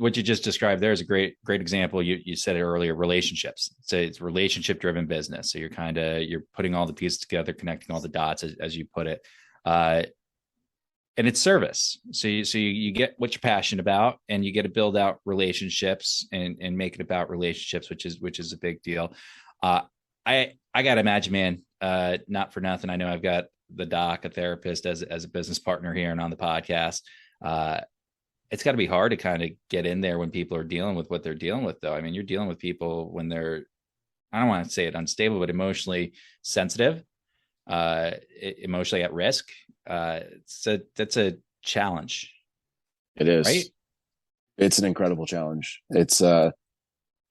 what you just described there is a great example. You said it earlier, relationships. So it's relationship driven business. So you're putting all the pieces together, connecting all the dots, as you put it. Uh, and it's service. So you get what you're passionate about, and you get to build out relationships and make it about relationships, which is a big deal. Uh, I gotta imagine, man. Not for nothing. I know I've got the doc, a therapist, as a business partner here and on the podcast. Uh, it's got to be hard to kind of get in there when people are dealing with what they're dealing with, though. I mean, you're dealing with people when they're, I don't want to say it unstable, but emotionally sensitive, emotionally at risk. That's a challenge, It right? is. It's an incredible challenge. It's and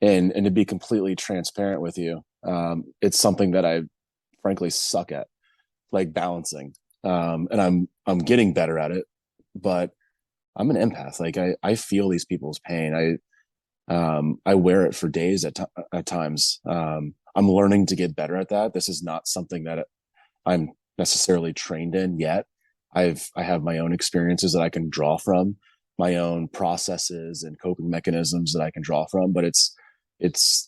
to be completely transparent with you, it's something that I frankly suck at, like balancing. And I'm getting better at it, but I'm an empath. Like I feel these people's pain. I wear it for days at times. I'm learning to get better at that. This is not something that I'm necessarily trained in yet. I have my own experiences that I can draw from, my own processes and coping mechanisms that I can draw from, but it's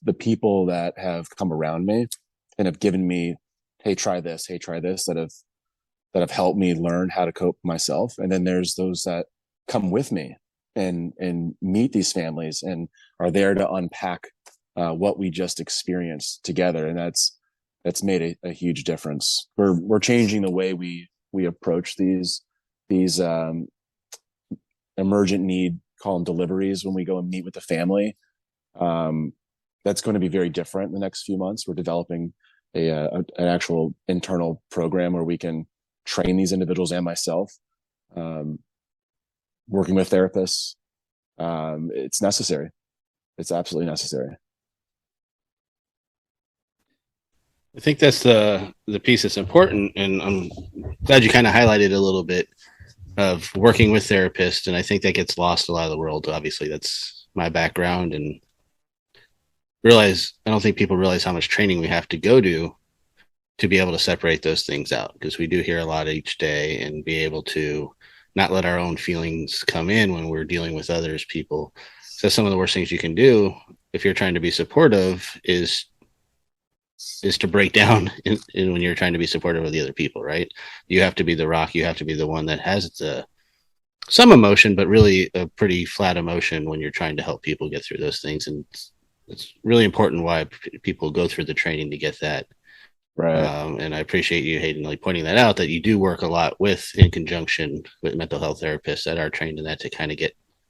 the people that have come around me and have given me, hey, try this, that have helped me learn how to cope myself. And then there's those that come with me and meet these families and are there to unpack what we just experienced together, and that's made a huge difference. We're changing the way we approach these emergent need, call them deliveries, when we go and meet with the family. Um, that's going to be very different in the next few months. We're developing an actual internal program where we can train these individuals and myself, um, working with therapists. It's necessary. It's absolutely necessary. I think that's the piece that's important, and I'm glad you kind of highlighted a little bit of working with therapists, and I think that gets lost a lot of the world. Obviously, that's my background, and realize I don't think people realize how much training we have to go to be able to separate those things out, because we do hear a lot each day, and be able to not let our own feelings come in when we're dealing with others people. So some of the worst things you can do if you're trying to be supportive is to break down in when you're trying to be supportive of the other people, right? You have to be the rock. You have to be the one that has some emotion, but really a pretty flat emotion when you're trying to help people get through those things. And it's really important why people go through the training to get that. Right. And I appreciate you, Hayden, like pointing that out, that you do work a lot in conjunction with mental health therapists that are trained in that to kind of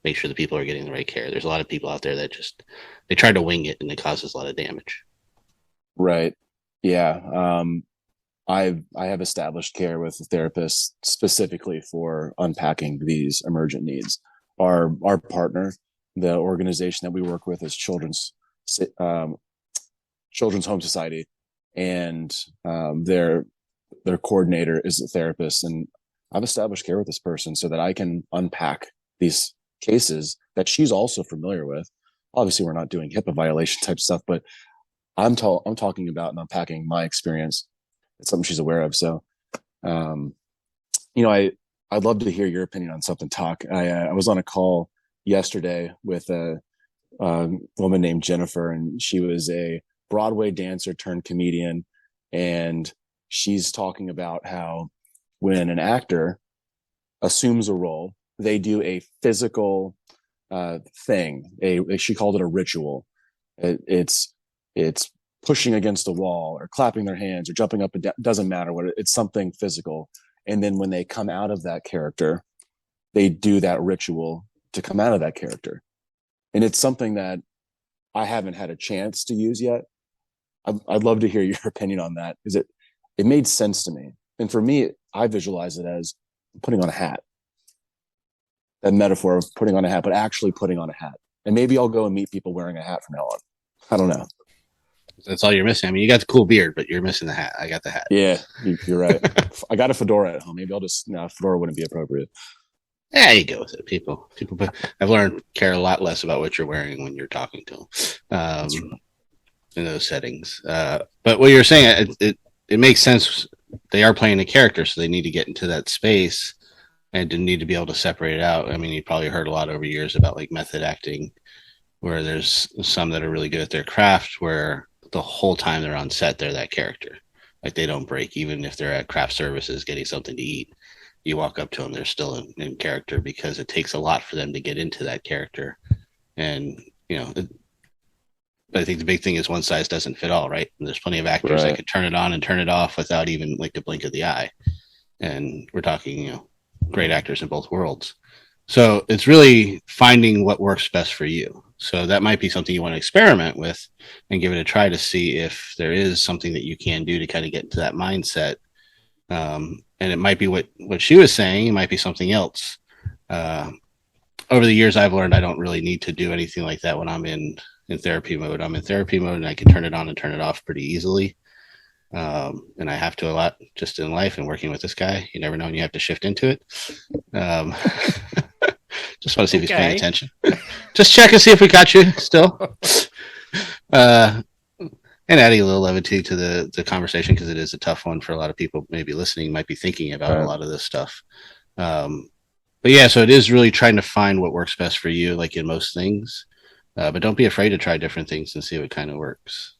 make sure the people are getting the right care. There's a lot of people out there that they try to wing it, and it causes a lot of damage. Right. Yeah. I have established care with therapists specifically for unpacking these emergent needs. Our partner, the organization that we work with, is um, Children's Home Society, and their coordinator is a therapist. And I've established care with this person so that I can unpack these cases that she's also familiar with. Obviously, we're not doing HIPAA violation type stuff, but I'm talking about and unpacking my experience. It's something she's aware of. So, um, I'd love to hear your opinion on something. I was on a call yesterday with a woman named Jennifer, and she was a Broadway dancer turned comedian, and she's talking about how when an actor assumes a role, they do a physical thing. She called it a ritual. It's pushing against a wall or clapping their hands or jumping up and down. Doesn't matter what it's something physical. And then when they come out of that character, they do that ritual to come out of that character. And it's something that I haven't had a chance to use yet. I'd love to hear your opinion on that, because it made sense to me. And for me, I visualize it as putting on a hat. That metaphor of putting on a hat, but actually putting on a hat. And maybe I'll go and meet people wearing a hat from now on. I don't know. That's all you're missing. I mean, you got the cool beard, but you're missing the hat. I got the hat. Yeah, you're right. I got a fedora at home. Maybe I'll just, no, fedora wouldn't be appropriate. Yeah, you go with it. People. I've learned care a lot less about what you're wearing when you're talking to them, in those settings. But what you're saying, it makes sense. They are playing a character, so they need to get into that space and didn't need to be able to separate it out. I mean, you probably heard a lot over years about like method acting, where there's some that are really good at their craft, where the whole time they're on set, they're that character. Like they don't break, even if they're at craft services getting something to eat. You walk up to them, they're still in character because it takes a lot for them to get into that character. And, but I think the big thing is one size doesn't fit all, right? And there's plenty of actors that Right. could turn it on and turn it off without even like the blink of the eye. And we're talking, great actors in both worlds. So it's really finding what works best for you. So that might be something you want to experiment with and give it a try to see if there is something that you can do to kind of get into that mindset. And it might be what she was saying. It might be something else. Uh, Over the years, I've learned I don't really need to do anything like that when I'm in therapy mode. I'm in therapy mode and I can turn it on and turn it off pretty easily. And I have to a lot just in life and working with this guy. You never know when you have to shift into it. Um, just want to see if he's paying attention. Just check and see if we got you still. And adding a little levity to the conversation because it is a tough one for a lot of people maybe listening, might be thinking about a lot of this stuff. But yeah, so it is really trying to find what works best for you, like in most things. But don't be afraid to try different things and see what kind of works.